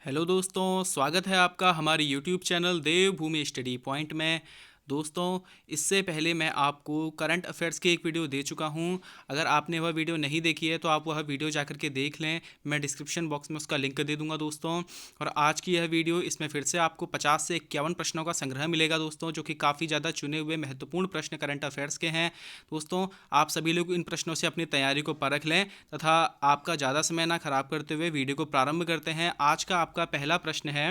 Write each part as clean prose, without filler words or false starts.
Hello दोस्तों, स्वागत है आपका हमारे यूट्यूब चैनल देवभूमि स्टडी पॉइंट में। दोस्तों, इससे पहले मैं आपको करंट अफेयर्स की एक वीडियो दे चुका हूं। अगर आपने वह वीडियो नहीं देखी है तो आप वह वीडियो जाकर के देख लें। मैं डिस्क्रिप्शन बॉक्स में उसका लिंक दे दूंगा दोस्तों। और आज की यह वीडियो, इसमें फिर से आपको 50 से 51 प्रश्नों का संग्रह मिलेगा दोस्तों, जो कि काफ़ी ज़्यादा चुने हुए महत्वपूर्ण प्रश्न करंट अफेयर्स के हैं। दोस्तों, आप सभी लोग इन प्रश्नों से अपनी तैयारी को परख लें तथा आपका ज़्यादा समय ना खराब करते हुए वीडियो को प्रारंभ करते हैं। आज का आपका पहला प्रश्न है,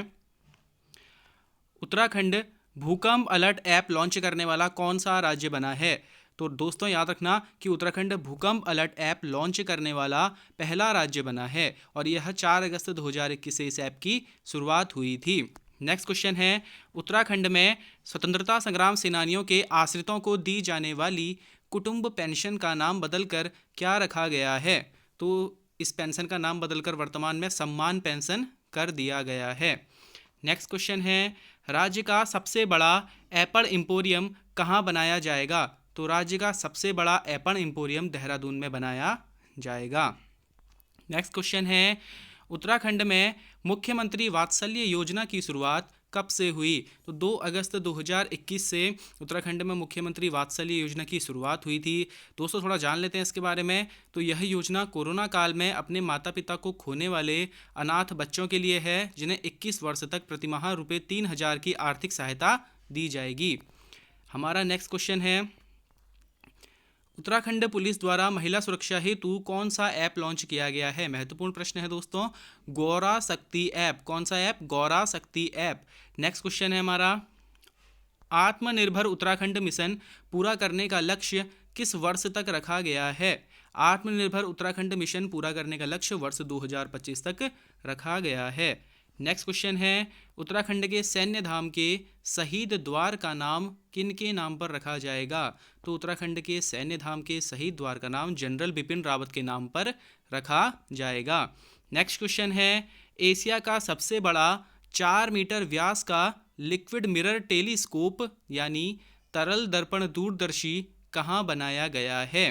उत्तराखंड भूकंप अलर्ट ऐप लॉन्च करने वाला कौन सा राज्य बना है? तो दोस्तों, याद रखना कि उत्तराखंड भूकंप अलर्ट ऐप लॉन्च करने वाला पहला राज्य बना है और यह 4 अगस्त 2021 से इस ऐप की शुरुआत हुई थी। नेक्स्ट क्वेश्चन है, उत्तराखंड में स्वतंत्रता संग्राम सेनानियों के आश्रितों को दी जाने वाली कुटुंब पेंशन का नाम बदलकर क्या रखा गया है? तो इस पेंशन का नाम बदलकर वर्तमान में सम्मान पेंशन कर दिया गया है। नेक्स्ट क्वेश्चन है, राज्य का सबसे बड़ा एप्पल एम्पोरियम कहाँ बनाया जाएगा? तो राज्य का सबसे बड़ा एप्पल एम्पोरियम देहरादून में बनाया जाएगा। नेक्स्ट क्वेश्चन है, उत्तराखंड में मुख्यमंत्री वात्सल्य योजना की शुरुआत कब से हुई? तो 2 अगस्त 2021 से उत्तराखंड में मुख्यमंत्री वात्सल्य योजना की शुरुआत हुई थी। दोस्तों, थोड़ा जान लेते हैं इसके बारे में। तो यह योजना कोरोना काल में अपने माता पिता को खोने वाले अनाथ बच्चों के लिए है, जिन्हें 21 वर्ष तक प्रतिमाह रुपये 3,000 की आर्थिक सहायता दी जाएगी। हमारा नेक्स्ट क्वेश्चन है, उत्तराखंड पुलिस द्वारा महिला सुरक्षा हेतु कौन सा ऐप लॉन्च किया गया है? महत्वपूर्ण प्रश्न है दोस्तों। गौरा शक्ति ऐप। कौन सा ऐप? गौरा शक्ति ऐप। नेक्स्ट क्वेश्चन है हमारा, आत्मनिर्भर उत्तराखंड मिशन पूरा करने का लक्ष्य किस वर्ष तक रखा गया है? आत्मनिर्भर उत्तराखंड मिशन पूरा करने का लक्ष्य वर्ष 2025 तक रखा गया है। नेक्स्ट क्वेश्चन है, उत्तराखंड के सैन्य धाम के शहीद द्वार का नाम किन के नाम पर रखा जाएगा? तो उत्तराखंड के सैन्य धाम के शहीद द्वार का नाम जनरल बिपिन रावत के नाम पर रखा जाएगा। नेक्स्ट क्वेश्चन है, एशिया का सबसे बड़ा 4 मीटर व्यास का लिक्विड मिरर टेलीस्कोप यानी तरल दर्पण दूरदर्शी कहाँ बनाया गया है?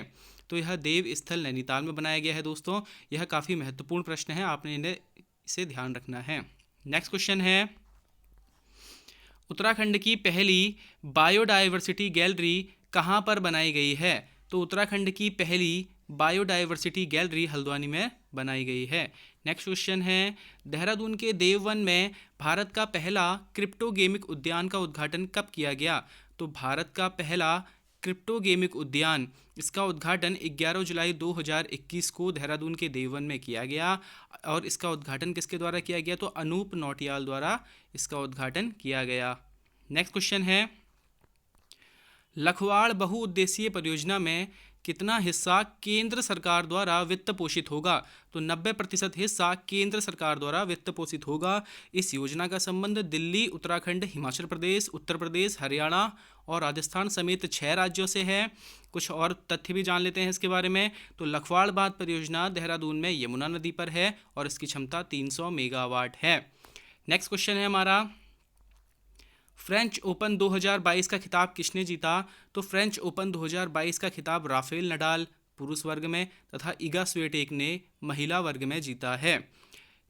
तो यह देव स्थल नैनीताल में बनाया गया है दोस्तों। यह काफ़ी महत्वपूर्ण प्रश्न है, आपने इसे ध्यान रखना है। नेक्स्ट क्वेश्चन है, उत्तराखंड की पहली बायोडायवर्सिटी गैलरी कहाँ पर बनाई गई है? तो उत्तराखंड की पहली बायोडायवर्सिटी गैलरी हल्द्वानी में बनाई गई है। नेक्स्ट क्वेश्चन है, देहरादून के देववन में भारत का पहला क्रिप्टोगेमिक उद्यान का उद्घाटन कब किया गया? तो भारत का पहला क्रिप्टोगेमिक उद्यान, इसका उद्घाटन 11 जुलाई 2021 को देहरादून के देववन में किया गया। और इसका उद्घाटन किसके द्वारा किया गया? तो अनूप नौटियाल द्वारा इसका उद्घाटन किया गया। नेक्स्ट क्वेश्चन है, लखवाड़ बहुउद्देशीय परियोजना में कितना हिस्सा केंद्र सरकार द्वारा वित्त पोषित होगा? तो 90% हिस्सा केंद्र सरकार द्वारा वित्त पोषित होगा। इस योजना का संबंध दिल्ली, उत्तराखंड, हिमाचल प्रदेश, उत्तर प्रदेश, हरियाणा और राजस्थान समेत 6 राज्यों से है। कुछ और तथ्य भी जान लेते हैं इसके बारे में। तो लखवाड़ बांध परियोजना देहरादून में यमुना नदी पर है और इसकी क्षमता 300 मेगावाट है। नेक्स्ट क्वेश्चन है हमारा, फ्रेंच ओपन 2022 का खिताब किसने जीता? तो फ्रेंच ओपन 2022 का खिताब राफेल नडाल पुरुष वर्ग में तथा इगा स्विएटेक ने महिला वर्ग में जीता है।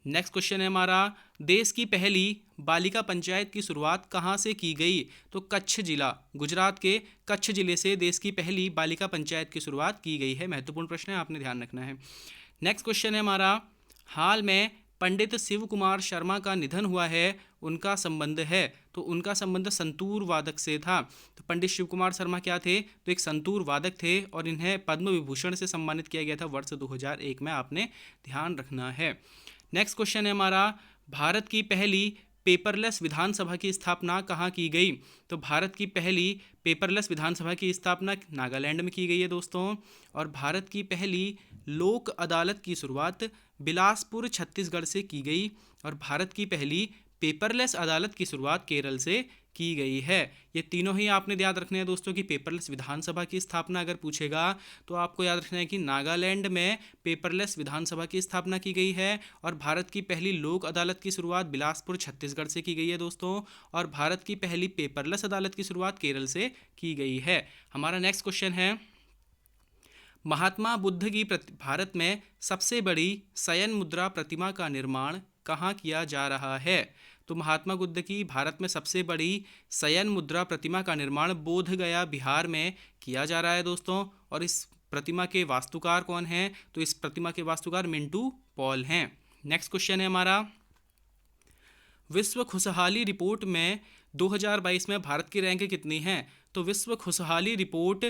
नेक्स्ट क्वेश्चन है हमारा, देश की पहली बालिका पंचायत की शुरुआत कहाँ से की गई? तो कच्छ जिला, गुजरात के कच्छ जिले से देश की पहली बालिका पंचायत की शुरुआत की गई है। महत्वपूर्ण प्रश्न है, आपने ध्यान रखना है। नेक्स्ट क्वेश्चन है हमारा, हाल में पंडित शिव कुमार शर्मा का निधन हुआ है, उनका संबंध है? तो उनका संबंध संतूर वादक से था। तो पंडित शिव कुमार शर्मा क्या थे? तो एक संतूर वादक थे और इन्हें पद्म विभूषण से सम्मानित किया गया था वर्ष 2001 में, आपने ध्यान रखना है। नेक्स्ट क्वेश्चन है हमारा, भारत की पहली पेपरलेस विधानसभा की स्थापना कहाँ की गई? तो भारत की पहली पेपरलेस विधानसभा की स्थापना नागालैंड में की गई है दोस्तों। और भारत की पहली लोक अदालत की शुरुआत बिलासपुर छत्तीसगढ़ से की गई। और भारत की पहली पेपरलेस अदालत की शुरुआत केरल से की गई है। ये तीनों ही आपने याद रखने हैं दोस्तों कि पेपरलेस विधानसभा की स्थापना अगर पूछेगा तो आपको याद रखना है कि नागालैंड में पेपरलेस विधानसभा की स्थापना की गई है। और भारत की पहली लोक अदालत की शुरुआत बिलासपुर छत्तीसगढ़ से की गई है दोस्तों। और भारत की पहली पेपरलेस अदालत की शुरुआत केरल से की गई है। हमारा नेक्स्ट क्वेश्चन है, महात्मा बुद्ध की भारत में सबसे बड़ी शयन मुद्रा प्रतिमा का निर्माण कहाँ किया जा रहा है? तो महात्मा बुद्ध की भारत में सबसे बड़ी शयन मुद्रा प्रतिमा का निर्माण बोध गया बिहार में किया जा रहा है दोस्तों। और इस प्रतिमा के वास्तुकार कौन हैं? तो इस प्रतिमा के वास्तुकार मिंटू पॉल हैं। नेक्स्ट क्वेश्चन है हमारा, विश्व खुशहाली रिपोर्ट में 2022 में भारत की रैंक कितनी है? तो विश्व खुशहाली रिपोर्ट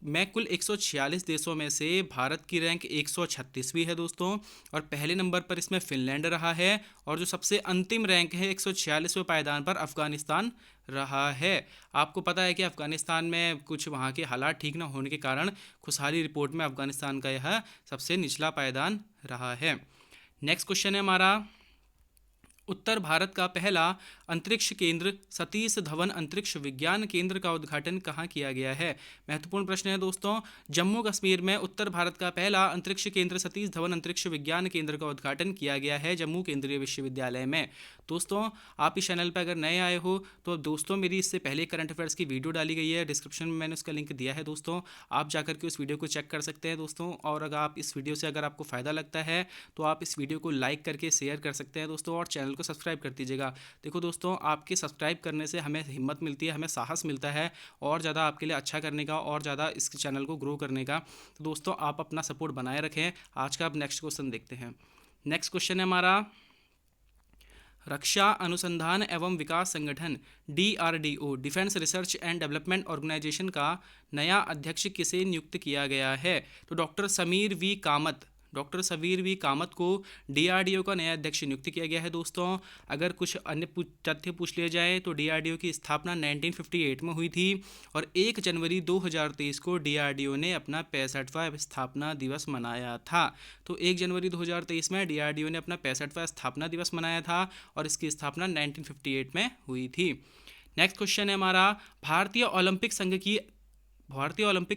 में कुल 146 देशों में से भारत की रैंक 136वीं है दोस्तों। और पहले नंबर पर इसमें फिनलैंड रहा है, और जो सबसे अंतिम रैंक है 146वें पायदान पर अफगानिस्तान रहा है। आपको पता है कि अफगानिस्तान में कुछ वहाँ के हालात ठीक ना होने के कारण खुशहाली रिपोर्ट में अफगानिस्तान का यह सबसे निचला पायदान रहा है। नेक्स्ट क्वेश्चन है हमारा, उत्तर भारत का पहला अंतरिक्ष केंद्र सतीश धवन अंतरिक्ष विज्ञान केंद्र का उद्घाटन कहाँ किया गया है? महत्वपूर्ण प्रश्न है दोस्तों। जम्मू कश्मीर में उत्तर भारत का पहला अंतरिक्ष केंद्र सतीश धवन अंतरिक्ष विज्ञान केंद्र का उद्घाटन किया गया है जम्मू केंद्रीय विश्वविद्यालय में। दोस्तों आप इस चैनल पर अगर नए आए हो तो दोस्तों मेरी इससे पहले करंट अफेयर्स की वीडियो डाली गई है, डिस्क्रिप्शन में मैंने उसका लिंक दिया है दोस्तों, आप जाकर के उस वीडियो को चेक कर सकते हैं दोस्तों। और अगर आप इस वीडियो से अगर आपको फ़ायदा लगता है तो आप इस वीडियो को लाइक करके शेयर कर सकते हैं दोस्तों, और चैनल को सब्सक्राइब कर दीजिएगा। देखो दोस्तों, आपके सब्सक्राइब करने से हमें हिम्मत मिलती है, हमें साहस मिलता है और ज़्यादा आपके लिए अच्छा करने का और ज़्यादा इस चैनल को ग्रो करने का। तो दोस्तों आप अपना सपोर्ट बनाए रखें। आज का अब नेक्स्ट क्वेश्चन देखते हैं। नेक्स्ट क्वेश्चन है हमारा, रक्षा अनुसंधान एवं विकास संगठन DRDO defence research and development organisation का नया अध्यक्ष किसे नियुक्त किया गया है? तो डॉक्टर समीर वी कामत को DRDO का नया अध्यक्ष नियुक्त किया गया है दोस्तों। अगर कुछ अन्य तथ्य पूछ लिए जाए तो DRDO की स्थापना 1958 में हुई थी, और 1 जनवरी 2023 को DRDO ने अपना 65वां स्थापना दिवस मनाया था। तो 1 जनवरी 2023 में DRDO ने अपना 65वां स्थापना दिवस मनाया था, और इसकी स्थापना 1958 में हुई थी। नेक्स्ट क्वेश्चन है हमारा, भारतीय ओलंपिक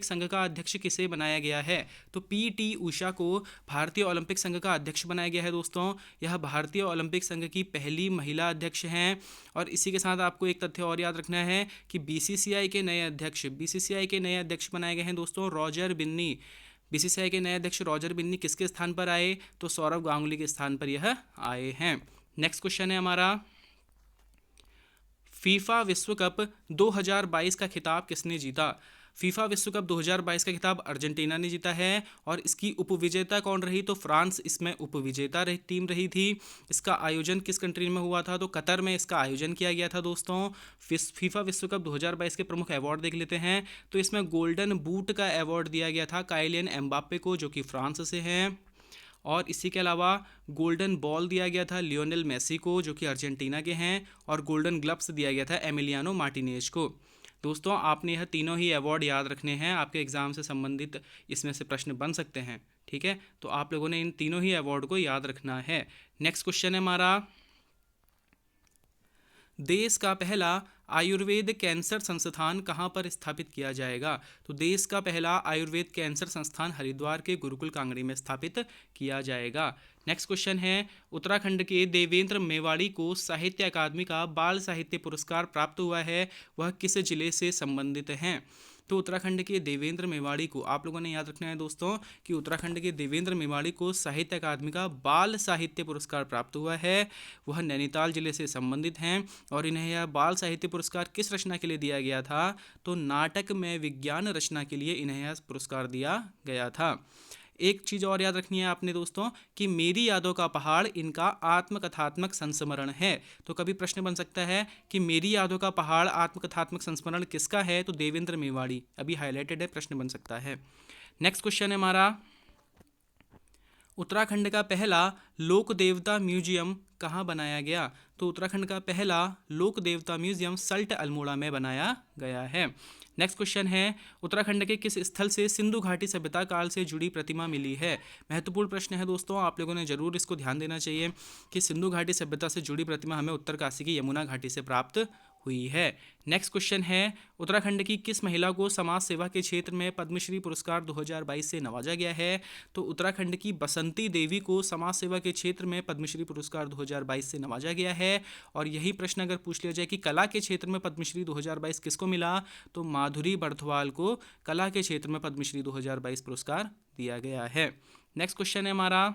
संघ का अध्यक्ष किसे बनाया गया है? तो PT उषा को भारतीय ओलंपिक संघ का अध्यक्ष बनाया गया है दोस्तों। यह भारतीय ओलंपिक संघ की पहली महिला अध्यक्ष हैं। और इसी के साथ आपको एक तथ्य और याद रखना है कि BCCI के नए अध्यक्ष बनाए गए हैं दोस्तों रॉजर बिन्नी। BCCI के नए अध्यक्ष रॉजर बिन्नी किसके स्थान पर आए? तो सौरव गांगुली के स्थान पर यह आए हैं। नेक्स्ट क्वेश्चन है हमारा, फीफा विश्व कप 2022 का खिताब किसने जीता? फीफा विश्व कप 2022 का खिताब अर्जेंटीना ने जीता है, और इसकी उपविजेता कौन रही? तो फ्रांस इसमें उपविजेता टीम रही थी। इसका आयोजन किस कंट्री में हुआ था? तो कतर में इसका आयोजन किया गया था दोस्तों। फीफा विश्व कप 2022 के प्रमुख अवार्ड देख लेते हैं। तो इसमें गोल्डन बूट का अवार्ड दिया गया था काइलियन एम्बाप्पे को, जो कि फ्रांस से हैं। और इसी के अलावा गोल्डन बॉल दिया गया था लियोनेल मेसी को, जो कि अर्जेंटीना के हैं। और गोल्डन ग्लव्स दिया गया था एमिलियानो मार्टिनेज को। दोस्तों आपने यह तीनों ही अवार्ड याद रखने हैं, आपके एग्ज़ाम से संबंधित इसमें से प्रश्न बन सकते हैं, ठीक है। तो आप लोगों ने इन तीनों ही अवार्ड को याद रखना है। नेक्स्ट क्वेश्चन है हमारा, देश का पहला आयुर्वेद कैंसर संस्थान कहाँ पर स्थापित किया जाएगा? तो देश का पहला आयुर्वेद कैंसर संस्थान हरिद्वार के गुरुकुल कांगड़ी में स्थापित किया जाएगा। नेक्स्ट क्वेश्चन है, उत्तराखंड के देवेंद्र मेवाड़ी को साहित्य अकादमी का बाल साहित्य पुरस्कार प्राप्त हुआ है, वह किस जिले से संबंधित हैं? तो उत्तराखंड के देवेंद्र मेवाड़ी को आप लोगों ने याद रखना है दोस्तों कि उत्तराखंड के देवेंद्र मेवाड़ी को साहित्य अकादमी का बाल साहित्य पुरस्कार प्राप्त हुआ है, वह नैनीताल जिले से संबंधित हैं। और इन्हें यह बाल साहित्य पुरस्कार किस रचना के लिए दिया गया था? तो नाटक में विज्ञान रचना के लिए इन्हें यह पुरस्कार दिया गया था। एक चीज़ और याद रखनी है आपने दोस्तों कि मेरी यादों का पहाड़ इनका आत्मकथात्मक संस्मरण है। तो कभी प्रश्न बन सकता है कि मेरी यादों का पहाड़ आत्मकथात्मक संस्मरण किसका है? तो देवेंद्र मेवाड़ी, अभी हाईलाइटेड है, प्रश्न बन सकता है। नेक्स्ट क्वेश्चन है हमारा, उत्तराखंड का पहला लोक देवता म्यूजियम कहाँ बनाया गया? तो उत्तराखंड का पहला लोक देवता म्यूजियम सल्ट अल्मोड़ा में बनाया गया है। नेक्स्ट क्वेश्चन है, उत्तराखंड के किस स्थल से सिंधु घाटी सभ्यता काल से जुड़ी प्रतिमा मिली है? महत्वपूर्ण प्रश्न है दोस्तों, आप लोगों ने जरूर इसको ध्यान देना चाहिए कि सिंधु घाटी सभ्यता से जुड़ी प्रतिमा हमें उत्तरकाशी की यमुना घाटी से प्राप्त हुई है। नेक्स्ट क्वेश्चन है, उत्तराखंड की किस महिला को समाज सेवा के क्षेत्र में पद्मश्री पुरस्कार 2022 से नवाजा गया है? तो उत्तराखंड की बसंती देवी को समाज सेवा के क्षेत्र में पद्मश्री पुरस्कार 2022 से नवाजा गया है। और यही प्रश्न अगर पूछ लिया जाए कि कला के क्षेत्र में पद्मश्री 2022 किसको मिला? तो माधुरी बर्थवाल को कला के क्षेत्र में पद्मश्री 2022 पुरस्कार दिया गया है। नेक्स्ट क्वेश्चन है हमारा,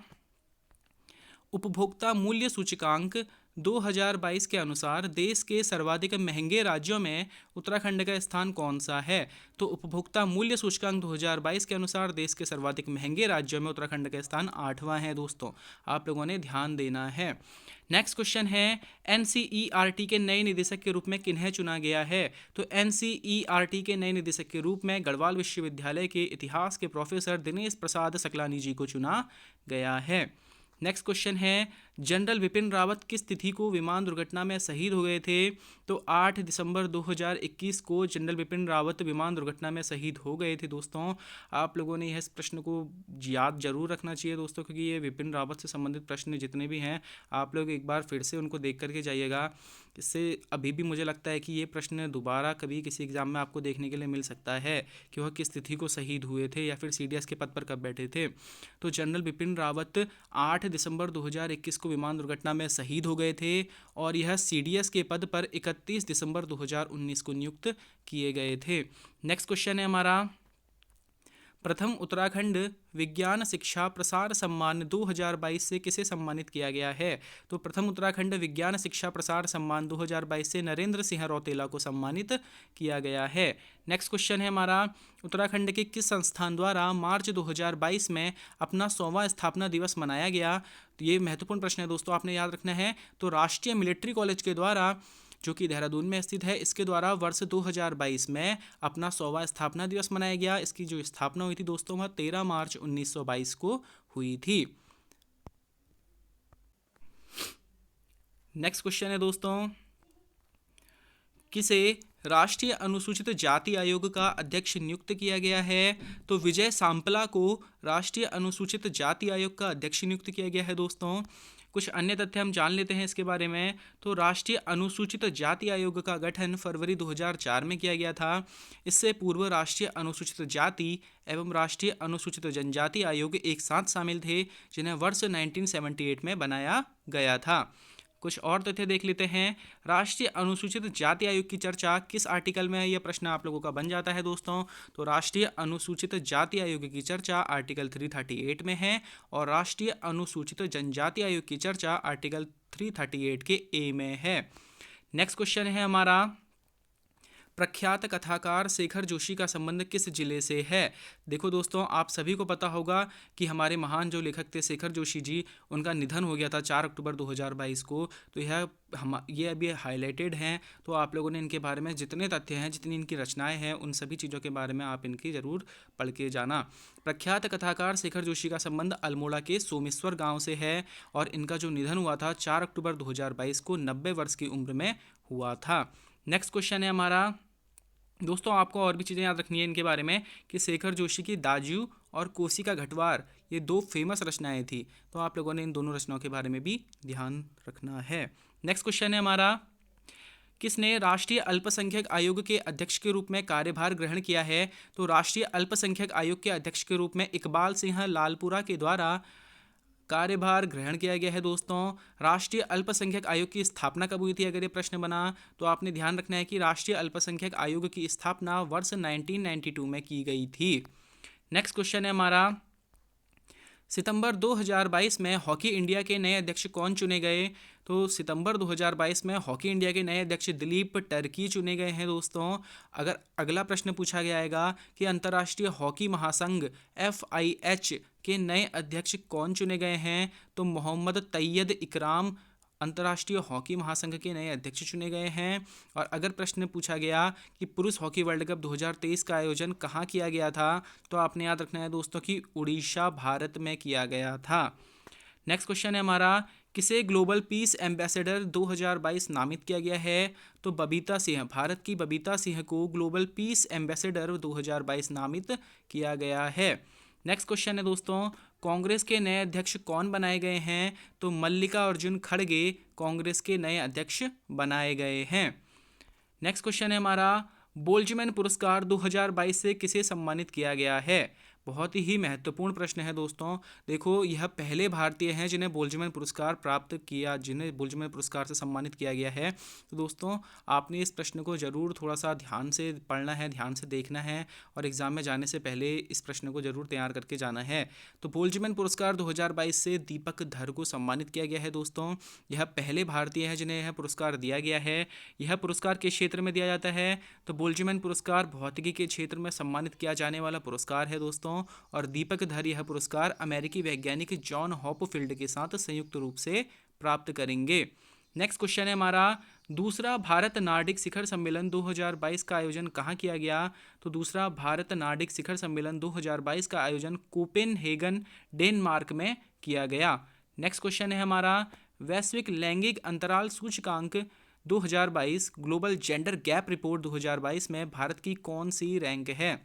उपभोक्ता मूल्य सूचकांक 2022 के अनुसार देश के सर्वाधिक महंगे राज्यों में उत्तराखंड का स्थान कौन सा है? तो उपभोक्ता मूल्य सूचकांक 2022 के अनुसार देश के सर्वाधिक महंगे राज्यों में उत्तराखंड का स्थान 8वां है दोस्तों, आप लोगों ने ध्यान देना है। नेक्स्ट क्वेश्चन है, एनसीईआरटी के नए निदेशक के रूप में किन्हें चुना गया है? तो एनसीईआरटी के नए निदेशक के रूप में गढ़वाल विश्वविद्यालय के इतिहास के प्रोफेसर दिनेश प्रसाद सकलानी जी को चुना गया है। नेक्स्ट क्वेश्चन है, जनरल विपिन रावत किस तिथि को विमान दुर्घटना में शहीद हो गए थे? तो 8 दिसंबर 2021 को जनरल विपिन रावत विमान दुर्घटना में शहीद हो गए थे दोस्तों। आप लोगों ने इस प्रश्न को याद जरूर रखना चाहिए दोस्तों, क्योंकि ये विपिन रावत से संबंधित प्रश्न जितने भी हैं आप लोग एक बार फिर से उनको देख करके जाइएगा। इससे अभी भी मुझे लगता है कि ये प्रश्न दोबारा कभी किसी एग्जाम में आपको देखने के लिए मिल सकता है कि वह किस तिथि को शहीद हुए थे या फिर सीडीएस के पद पर कब बैठे थे। तो जनरल विपिन रावत 8 दिसंबर 2021 को विमान दुर्घटना में शहीद हो गए थे और यह सीडीएस के पद पर 31 दिसंबर 2019 को नियुक्त किए गए थे। नेक्स्ट क्वेश्चन है हमारा, प्रथम उत्तराखंड विज्ञान शिक्षा प्रसार सम्मान 2022 से किसे सम्मानित किया गया है? तो प्रथम उत्तराखंड विज्ञान शिक्षा प्रसार सम्मान 2022 से नरेंद्र सिंह रौतेला को सम्मानित किया गया है। नेक्स्ट क्वेश्चन है हमारा, उत्तराखंड के किस संस्थान द्वारा मार्च 2022 में अपना 100वां स्थापना दिवस मनाया गया? तो ये महत्वपूर्ण प्रश्न है दोस्तों, आपने याद रखना है। तो राष्ट्रीय मिलिट्री कॉलेज के द्वारा, जो कि देहरादून में स्थित है, इसके द्वारा वर्ष 2022 में अपना 100वां स्थापना दिवस मनाया गया। इसकी जो स्थापना हुई थी दोस्तों वह 13 मार्च 1922 को हुई थी। नेक्स्ट क्वेश्चन है दोस्तों, किसे राष्ट्रीय अनुसूचित जाति आयोग का अध्यक्ष नियुक्त किया गया है? तो विजय सांपला को राष्ट्रीय अनुसूचित जाति आयोग का अध्यक्ष नियुक्त किया गया है दोस्तों। कुछ अन्य तथ्य हम जान लेते हैं इसके बारे में। तो राष्ट्रीय अनुसूचित जाति आयोग का गठन फरवरी 2004 में किया गया था। इससे पूर्व राष्ट्रीय अनुसूचित जाति एवं राष्ट्रीय अनुसूचित जनजाति आयोग एक साथ शामिल थे, जिन्हें वर्ष 1978 में बनाया गया था। कुछ और तथ्य देख लेते हैं। राष्ट्रीय अनुसूचित जाति आयोग की चर्चा किस आर्टिकल में है? यह प्रश्न आप लोगों का बन जाता है दोस्तों। तो राष्ट्रीय अनुसूचित जाति आयोग की चर्चा आर्टिकल 338 में है और राष्ट्रीय अनुसूचित जनजाति आयोग की चर्चा आर्टिकल 338 के ए में है। नेक्स्ट क्वेश्चन है हमारा, प्रख्यात कथाकार शेखर जोशी का संबंध किस जिले से है? देखो दोस्तों, आप सभी को पता होगा कि हमारे महान जो लेखक थे शेखर जोशी जी, उनका निधन हो गया था 4 अक्टूबर 2022 को। तो ये अभी हाईलाइटेड हैं। तो आप लोगों ने इनके बारे में जितने तथ्य हैं, जितनी इनकी रचनाएं हैं, उन सभी चीज़ों के बारे में आप इनकी ज़रूर पढ़ के जाना। प्रख्यात कथाकार शेखर जोशी का संबंध अल्मोड़ा के सोमेश्वर गाँव से है और इनका जो निधन हुआ था 4 अक्टूबर 2022 को 90 वर्ष की उम्र में हुआ था। नेक्स्ट क्वेश्चन है हमारा, दोस्तों आपको और भी चीज़ें याद रखनी है इनके बारे में कि शेखर जोशी की दाजू और कोसी का घटवार, ये 2 फेमस रचनाएं थी। तो आप लोगों ने इन दोनों रचनाओं के बारे में भी ध्यान रखना है। नेक्स्ट क्वेश्चन है हमारा, किसने राष्ट्रीय अल्पसंख्यक आयोग के अध्यक्ष के रूप में कार्यभार ग्रहण किया है? तो राष्ट्रीय अल्पसंख्यक आयोग के अध्यक्ष के रूप में इकबाल सिंह लालपुरा के द्वारा कार्यभार ग्रहण किया गया है दोस्तों। राष्ट्रीय अल्पसंख्यक आयोग की स्थापना कब हुई थी? अगर ये प्रश्न बना तो आपने ध्यान रखना है कि राष्ट्रीय अल्पसंख्यक आयोग की स्थापना वर्ष 1992 में की गई थी। नेक्स्ट क्वेश्चन है हमारा, सितंबर 2022 में हॉकी इंडिया के नए अध्यक्ष कौन चुने गए? तो सितंबर 2022 में हॉकी इंडिया के नए अध्यक्ष दिलीप टर्की चुने गए हैं दोस्तों। अगर अगला प्रश्न पूछा गया है कि अंतर्राष्ट्रीय हॉकी महासंघ FIH के नए अध्यक्ष कौन चुने गए हैं? तो मोहम्मद तैयद इकराम अंतर्राष्ट्रीय हॉकी महासंघ के नए अध्यक्ष चुने गए हैं। और अगर प्रश्न पूछा गया कि पुरुष हॉकी वर्ल्ड कप 2023 का आयोजन कहाँ किया गया था? तो आपने याद रखना है दोस्तों कि उड़ीसा भारत में किया गया था। नेक्स्ट क्वेश्चन है हमारा, किसे ग्लोबल पीस एम्बेसडर 2022 नामित किया गया है? तो बबीता सिंह, भारत की बबीता सिंह को ग्लोबल पीस एम्बेसडर 2022 नामित किया गया है। नेक्स्ट क्वेश्चन है दोस्तों, कांग्रेस के नए अध्यक्ष कौन बनाए गए हैं? तो मल्लिका अर्जुन खड़गे कांग्रेस के नए अध्यक्ष बनाए गए हैं। नेक्स्ट क्वेश्चन है हमारा, बोल्ट्जमैन पुरस्कार 2022 से किसे सम्मानित किया गया है? बहुत ही महत्वपूर्ण प्रश्न है दोस्तों। देखो, यह पहले भारतीय हैं जिन्हें बोल्ट्जमैन पुरस्कार प्राप्त किया, जिन्हें बोल्ट्जमैन पुरस्कार से सम्मानित किया गया है। तो दोस्तों, आपने इस प्रश्न को ज़रूर थोड़ा सा ध्यान से पढ़ना है, ध्यान से देखना है और एग्ज़ाम में जाने से पहले इस प्रश्न को ज़रूर तैयार करके जाना है। तो बोल्ट्जमैन पुरस्कार 2022 से दीपक धर को सम्मानित किया गया है दोस्तों। यह पहले भारतीय हैं जिन्हें यह पुरस्कार दिया गया है। यह पुरस्कार किस क्षेत्र में दिया जाता है? तो बोल्ट्जमैन पुरस्कार भौतिकी के क्षेत्र में सम्मानित किया जाने वाला पुरस्कार है दोस्तों। और दीपक धर यह पुरस्कार अमेरिकी वैज्ञानिक जॉन हॉपफील्ड के साथ संयुक्त रूप से प्राप्त करेंगे। नेक्स्ट क्वेश्चन है हमारा, दूसरा भारत नार्डिक शिखर सम्मेलन 2022 का आयोजन कहाँ किया गया? तो दूसरा भारत नार्डिक शिखर सम्मेलन 2022 का आयोजन कोपेनहेगन, डेनमार्क में किया गया। नेक्स्ट क्वेश्चन है हमारा, वैश्विक लैंगिक अंतराल सूचकांक 2022 ग्लोबल जेंडर गैप रिपोर्ट 2022 में भारत की कौन सी रैंक है?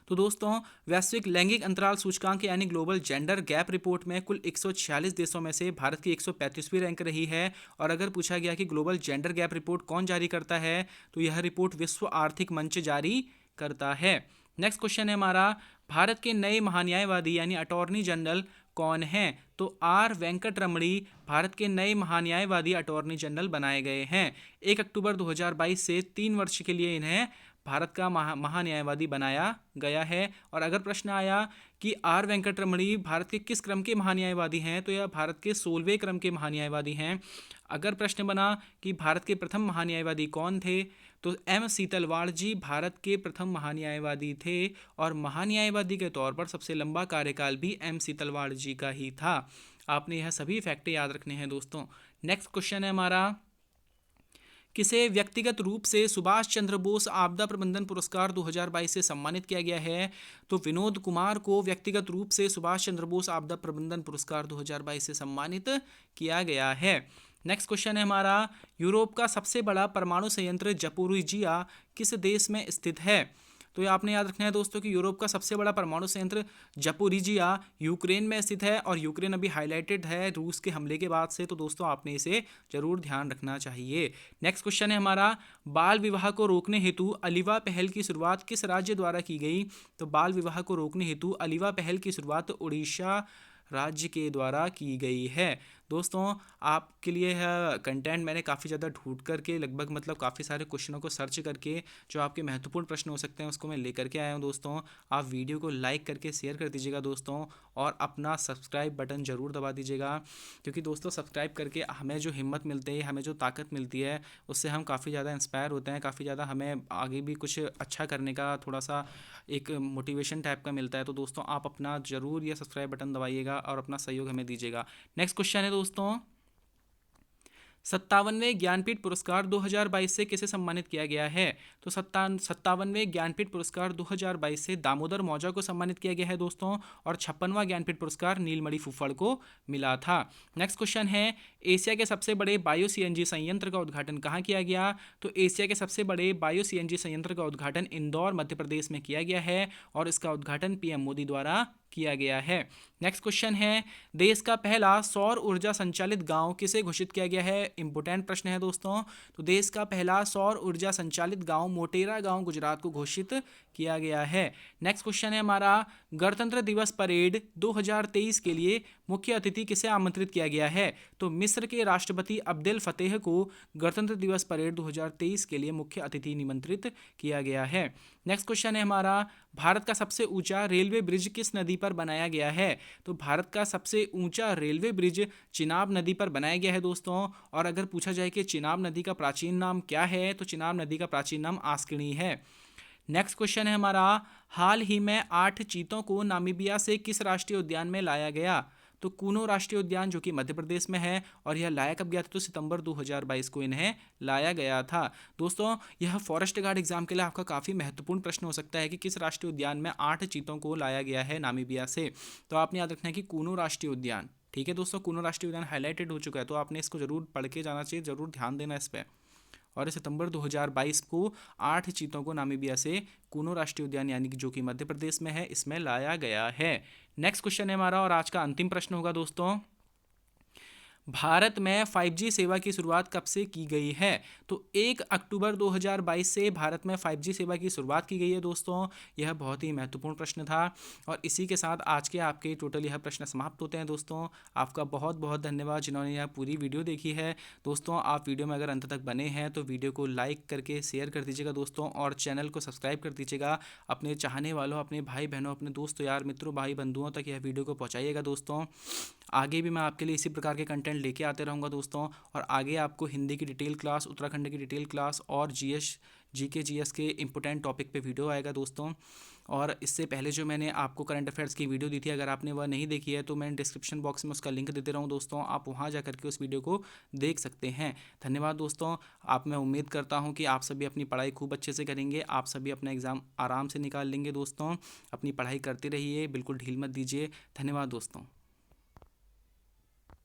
तो दोस्तों, वैश्विक लैंगिक अंतराल सूचकांक यानी ग्लोबल जेंडर गैप रिपोर्ट में कुल 146 देशों में से भारत की 135वीं रैंक रही है। और अगर पूछा गया कि ग्लोबल जेंडर गैप रिपोर्ट कौन जारी करता है, तो यह रिपोर्ट विश्व आर्थिक मंच जारी करता है। नेक्स्ट क्वेश्चन है हमारा, भारत के नए महान्यायवादी यानी अटॉर्नी जनरल कौन हैं? तो आर वेंकट रमणी भारत के नए महान्यायवादी अटॉर्नी जनरल बनाए गए हैं। 1 अक्टूबर 2022 से 3 वर्ष के लिए इन्हें भारत का महान्यायवादी बनाया गया है। और अगर प्रश्न आया कि आर वेंकट रमणी भारत के किस क्रम के महान्यायवादी हैं, तो यह भारत के 16वें क्रम के महान्यायवादी हैं। अगर प्रश्न बना कि भारत के प्रथम महान्यायवादी कौन थे, तो एम सीतलवाड़ जी भारत के प्रथम महान्यायवादी थे। और महान्यायवादी के तौर पर सबसे लंबा कार्यकाल भी एम सीतलवाड़ जी का ही था। आपने यह सभी फैक्ट याद रखने हैं दोस्तों। नेक्स्ट क्वेश्चन है हमारा, किसे व्यक्तिगत रूप से सुभाष चंद्र बोस आपदा प्रबंधन पुरस्कार 2022 से सम्मानित किया गया है? तो विनोद कुमार को व्यक्तिगत रूप से सुभाष चंद्र बोस आपदा प्रबंधन पुरस्कार 2022 से सम्मानित किया गया है। नेक्स्ट क्वेश्चन है हमारा, यूरोप का सबसे बड़ा परमाणु संयंत्र ज़पोरिजिया किस देश में स्थित है? तो ये आपने याद रखना है दोस्तों कि यूरोप का सबसे बड़ा परमाणु संयंत्र ज़पोरिजिया यूक्रेन में स्थित है। और यूक्रेन अभी हाईलाइटेड है रूस के हमले के बाद से, तो दोस्तों आपने इसे जरूर ध्यान रखना चाहिए। नेक्स्ट क्वेश्चन है हमारा, बाल विवाह को रोकने हेतु अलीवा पहल की शुरुआत किस राज्य द्वारा की गई? तो बाल विवाह को रोकने हेतु अलीवा पहल की शुरुआत उड़ीसा राज्य के द्वारा की गई है। दोस्तों, आपके लिए यह कंटेंट मैंने काफ़ी ज़्यादा ढूंढ करके लगभग मतलब काफ़ी सारे क्वेश्चनों को सर्च करके जो आपके महत्वपूर्ण प्रश्न हो सकते हैं उसको मैं लेकर के आया हूँ दोस्तों। आप वीडियो को लाइक करके शेयर कर दीजिएगा दोस्तों, और अपना सब्सक्राइब बटन ज़रूर दबा दीजिएगा, क्योंकि दोस्तों सब्सक्राइब करके हमें जो हिम्मत मिलती है, हमें जो ताकत मिलती है, उससे हम काफ़ी ज़्यादा इंस्पायर होते हैं, काफ़ी ज़्यादा हमें आगे भी कुछ अच्छा करने का थोड़ा सा एक मोटिवेशन टाइप का मिलता है। तो दोस्तों आप अपना ज़रूर ये सब्सक्राइब बटन दबाइएगा और अपना सहयोग हमें दीजिएगा। नेक्स्ट क्वेश्चन है दोस्तों, 57वें ज्ञानपीठ पुरस्कार 2022 से किसे सम्मानित किया गया है? तो 57वें ज्ञानपीठ पुरस्कार 2022 से दामोदर मौजा को सम्मानित किया गया है दोस्तों। और 56वां ज्ञानपीठ पुरस्कार नीलमणि फुफड़ को मिला था। नेक्स्ट क्वेश्चन है, एशिया के सबसे बड़े बायो सीएनजी संयंत्र का उद्घाटन कहाँ किया गया? तो एशिया के सबसे बड़े बायो सीएनजी संयंत्र का उद्घाटन इंदौर मध्य प्रदेश में किया गया है, और इसका उद्घाटन पीएम मोदी द्वारा किया गया है। नेक्स्ट क्वेश्चन है, देश का पहला सौर ऊर्जा संचालित गांव किसे घोषित किया गया है? इंपोर्टेंट प्रश्न है दोस्तों। तो देश का पहला सौर ऊर्जा संचालित गांव मोटेरा गांव गुजरात को घोषित किया गया है। नेक्स्ट क्वेश्चन है हमारा, गणतंत्र दिवस परेड 2023 के लिए मुख्य अतिथि किसे आमंत्रित किया गया है? तो मिस्र के राष्ट्रपति अब्देल फतेह को गणतंत्र दिवस परेड 2023 के लिए मुख्य अतिथि निमंत्रित किया गया है। नेक्स्ट क्वेश्चन है हमारा, भारत का सबसे ऊंचा रेलवे ब्रिज किस नदी पर बनाया गया है? तो भारत का सबसे ऊंचा रेलवे ब्रिज चिनाब नदी पर बनाया गया है दोस्तों। और अगर पूछा जाए कि चिनाब नदी का प्राचीन नाम क्या है, तो चिनाब नदी का प्राचीन नाम आस्किनी है। नेक्स्ट क्वेश्चन है हमारा, हाल ही में 8 चीतों को नामीबिया से किस राष्ट्रीय उद्यान में लाया गया? तो कूनो राष्ट्रीय उद्यान जो कि मध्य प्रदेश में है। और यह लाया कब गया था? तो सितंबर 2022 को इन्हें लाया गया था। दोस्तों, यह फॉरेस्ट गार्ड एग्जाम के लिए आपका काफ़ी महत्वपूर्ण प्रश्न हो सकता है कि किस राष्ट्रीय उद्यान में 8 चीतों को लाया गया है नामीबिया से। तो आपने याद रखना है कि कूनो राष्ट्रीय उद्यान। ठीक है दोस्तों, कूनो राष्ट्रीय उद्यान हाईलाइटेड हो चुका है, तो आपने इसको जरूर पढ़ के जाना चाहिए, जरूर ध्यान देना इस पर। और सितंबर 2022 को 8 चीतों को नामीबिया से कूनो राष्ट्रीय उद्यान यानी कि जो कि मध्य प्रदेश में है, इसमें लाया गया है। नेक्स्ट क्वेश्चन है हमारा, और आज का अंतिम प्रश्न होगा दोस्तों, भारत में 5G सेवा की शुरुआत कब से की गई है? तो 1 अक्टूबर 2022 से भारत में 5G सेवा की शुरुआत की गई है दोस्तों। यह बहुत ही महत्वपूर्ण प्रश्न था और इसी के साथ आज के आपके टोटल यह प्रश्न समाप्त होते हैं दोस्तों। आपका बहुत बहुत धन्यवाद जिन्होंने यह पूरी वीडियो देखी है। दोस्तों, आप वीडियो में अगर अंत तक बने हैं तो वीडियो को लाइक करके शेयर कर दीजिएगा दोस्तों, और चैनल को सब्सक्राइब कर दीजिएगा। अपने चाहने वालों, अपने भाई बहनों, अपने दोस्तों, यार मित्रों, भाई बंधुओं तक यह वीडियो को पहुंचाइएगा दोस्तों। आगे भी मैं आपके लिए इसी प्रकार के कंटेंट लेके आते रहूँगा दोस्तों। और आगे आपको हिंदी की डिटेल क्लास, उत्तराखंड की डिटेल क्लास और जीके जीएस के इंपॉर्टेंट टॉपिक पे वीडियो आएगा दोस्तों। और इससे पहले जो मैंने आपको करंट अफेयर्स की वीडियो दी थी, अगर आपने वह नहीं देखी है तो मैं डिस्क्रिप्शन बॉक्स में उसका लिंक दे दे रहा हूँ दोस्तों, आप वहाँ जा करके उस वीडियो को देख सकते हैं। धन्यवाद दोस्तों। आप मैं उम्मीद करता हूँ कि आप सभी अपनी पढ़ाई खूब अच्छे से करेंगे, आप सभी अपना एग्ज़ाम आराम से निकाल लेंगे दोस्तों। अपनी पढ़ाई करते रहिए, बिल्कुल ढील मत दीजिए। धन्यवाद दोस्तों।